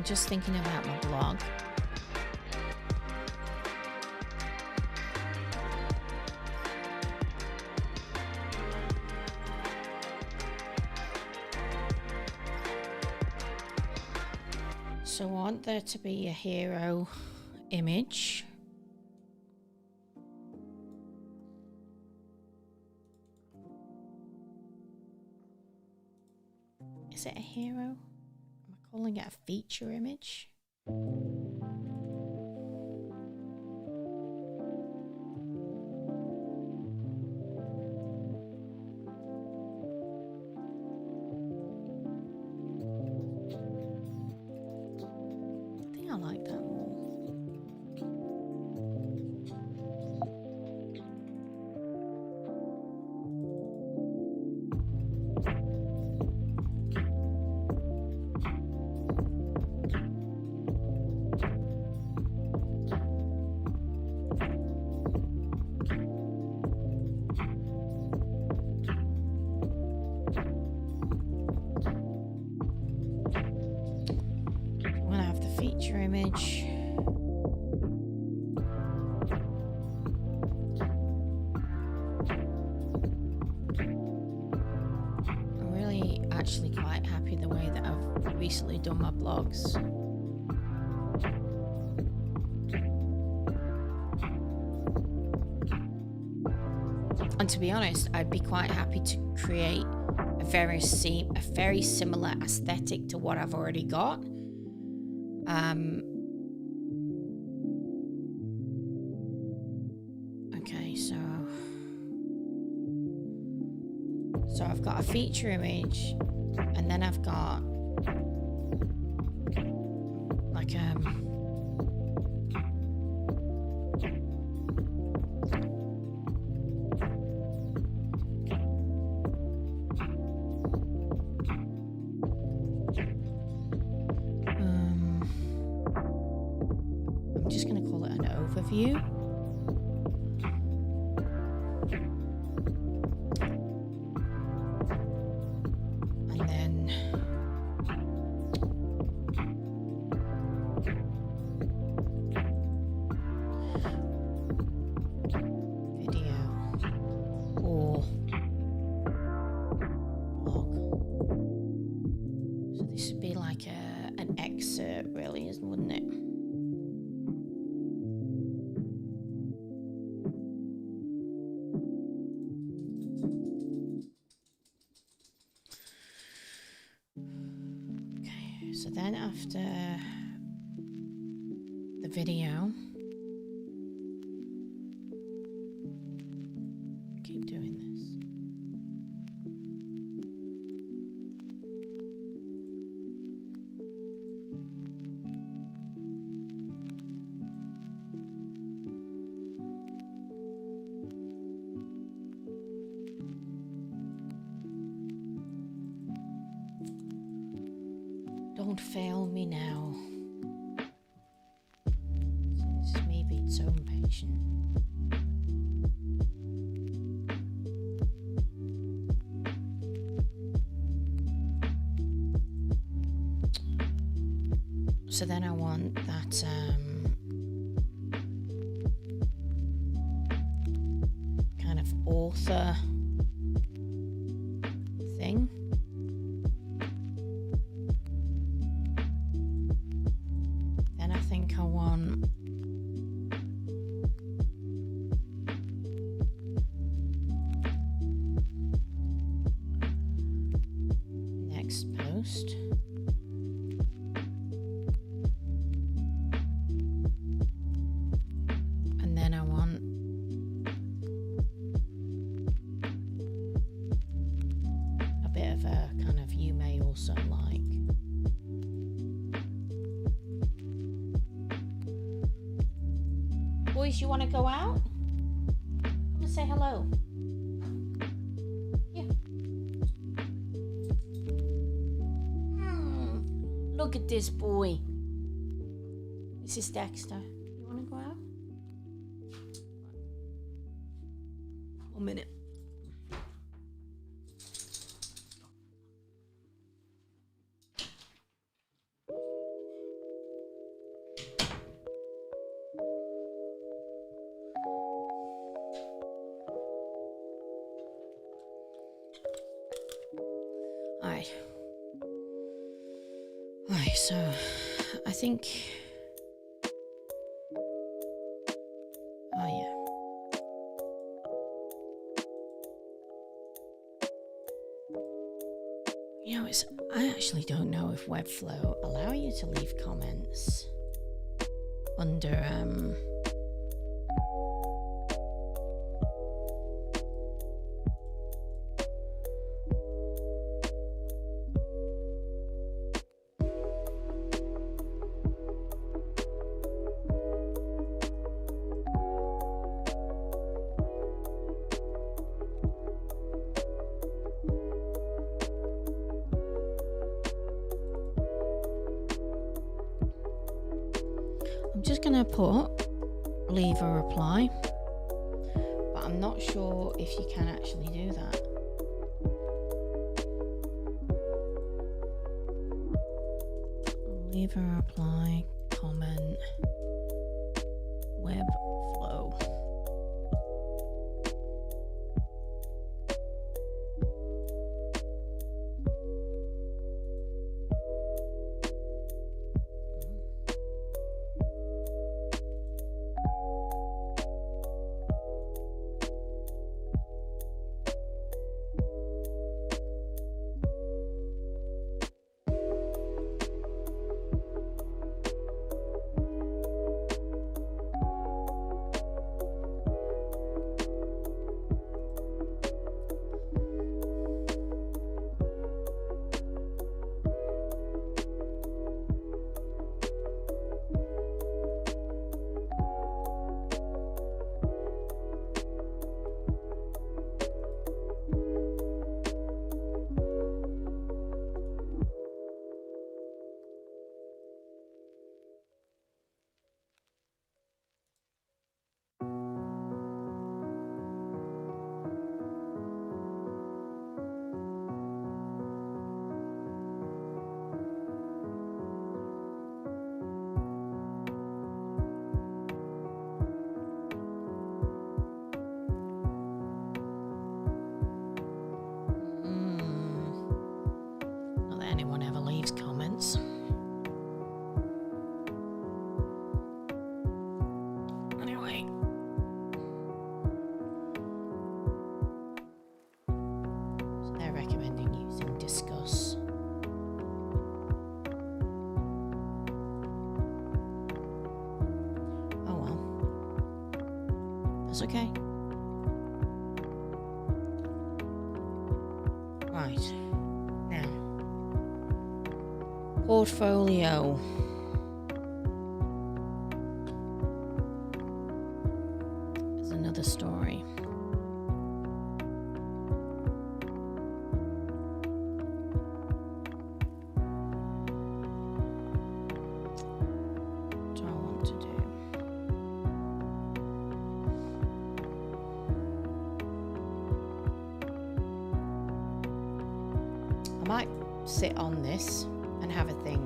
Just thinking about my blog. So I want there to be a hero image. Is it a hero? Am I calling it a feature image? I think I like that more. Feature image. I'm really actually quite happy the way that I've recently done my blogs. And to be honest, I'd be quite happy to create a very similar aesthetic to what I've already got. Okay, so I've got a feature image, and then I've got like I'm just going to call it an overview. And then video or blog. So this would be like an excerpt, really, wouldn't it? So then after the video, keep doing this. Don't fail me now. So this is me being so impatient. So then I want that kind of author thing. Then I think I want next post. And then I want a bit of a kind of you may also like. Boys, you want to go out? Come and say hello. Yeah. Look at this boy. This is Dexter. You want to go out? 1 minute. Alright, so I think... Oh, yeah. You know, I actually don't know if Webflow allow you to leave comments under I'm just gonna leave a reply, but I'm not sure if you can actually do that. Leave a reply, comment, Webflow. Not that anyone ever leaves comments. Anyway. So they're recommending using Discuss. Oh well. That's okay. Right. Now. Portfolio. There's another story. What do I want to do? I might sit on this and have a think.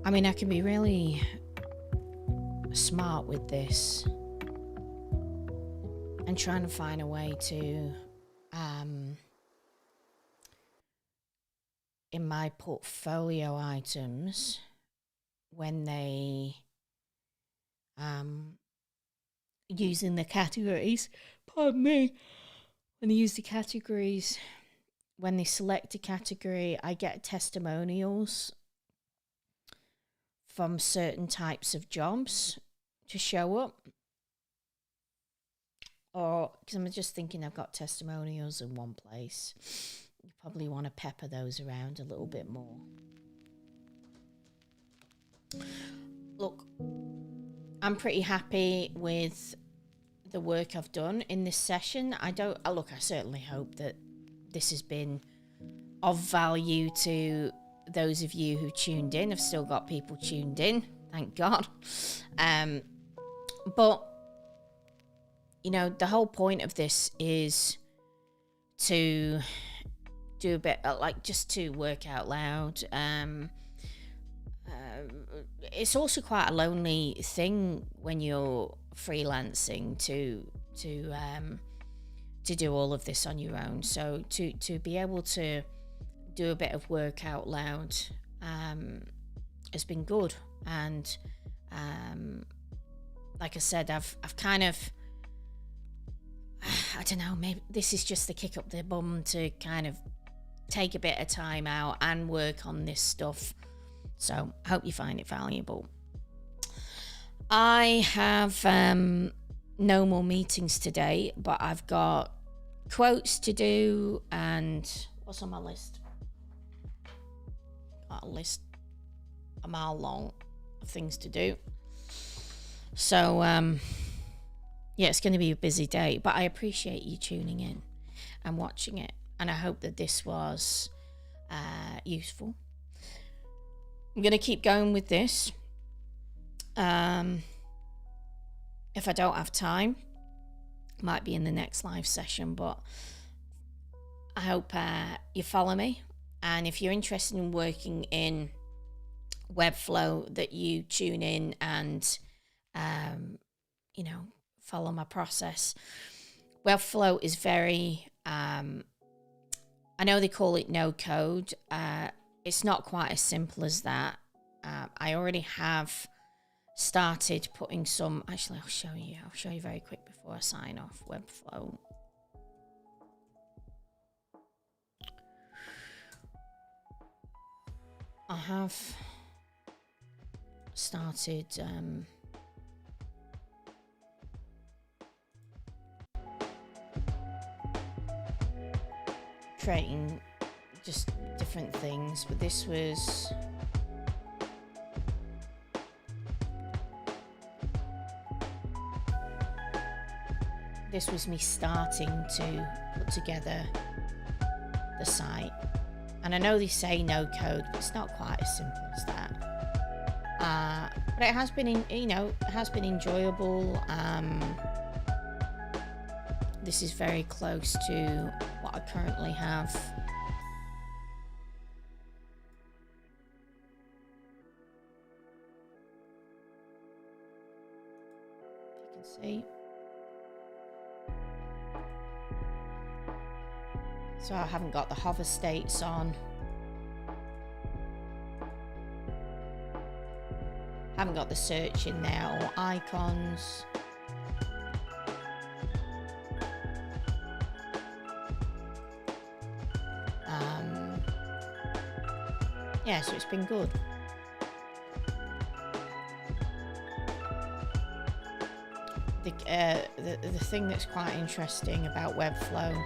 I mean, I can be really smart with this and trying to find a way to, in my portfolio items, when they, using the categories, pardon me, when they use the categories, when they select a category, I get testimonials from certain types of jobs to show up. Or, because I'm just thinking I've got testimonials in one place. You probably want to pepper those around a little bit more. Look, I'm pretty happy with the work I've done in this session. I certainly hope that this has been of value to those of you who tuned in. I've still got people tuned in, thank God. But, you know, the whole point of this is to do a bit like just to work out loud. It's also quite a lonely thing when you're freelancing to do all of this on your own. So to be able to do a bit of work out loud has been good. And like I said, I've kind of, I don't know, maybe this is just the kick up the bum to kind of take a bit of time out and work on this stuff. So I hope you find it valuable. I have no more meetings today, but I've got quotes to do, and what's on my list? Got a list a mile long of things to do. So yeah, it's going to be a busy day, but I appreciate you tuning in and watching it, and I hope that this was useful. I'm going to keep going with this. If I don't have time, might be in the next live session, but I hope you follow me. And if you're interested in working in Webflow, that you tune in and, you know, follow my process. Webflow is very, I know they call it no code. It's not quite as simple as that. I already have started putting some, actually I'll show you very quick before I sign off. Webflow. I have started creating just different things, but this was me starting to put together the site. And I know they say no code, but it's not quite as simple as that. But it has been, it has been enjoyable. This is very close to what I currently have. You can see. So I haven't got the hover states on. Haven't got the search in there or icons. Yeah, so it's been good. The thing that's quite interesting about Webflow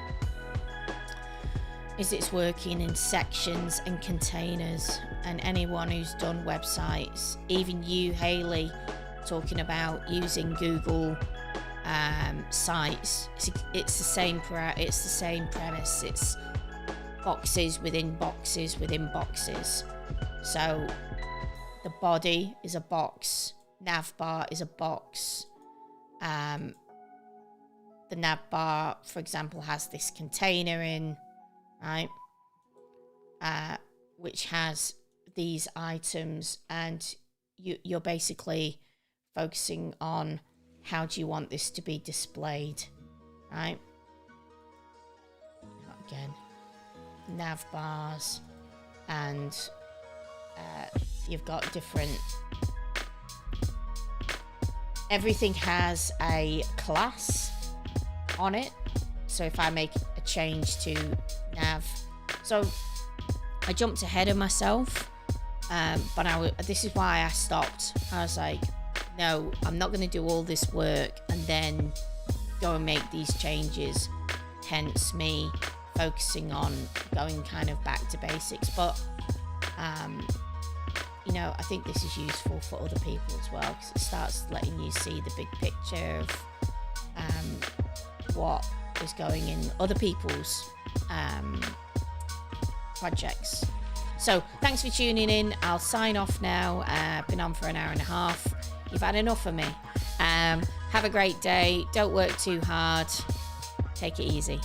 is it's working in sections and containers, and anyone who's done websites, even you, Hayley, talking about using Google sites, it's the same premise. It's boxes within boxes within boxes. So the body is a box, nav bar is a box. The nav bar, for example, has this container in, right? Which has these items, and you're basically focusing on how do you want this to be displayed, right? Again, nav bars, and you've got different, everything has a class on it. So if I make a change to nav, so I jumped ahead of myself, but this is why I stopped. I was like, no, I'm not going to do all this work and then go and make these changes. Hence me focusing on going kind of back to basics. But I think this is useful for other people as well, because it starts letting you see the big picture of what is going in other people's projects. So thanks for tuning in. I'll sign off now. Been on for an hour and a half. You've had enough of me. Have a great day. Don't work too hard. Take it easy.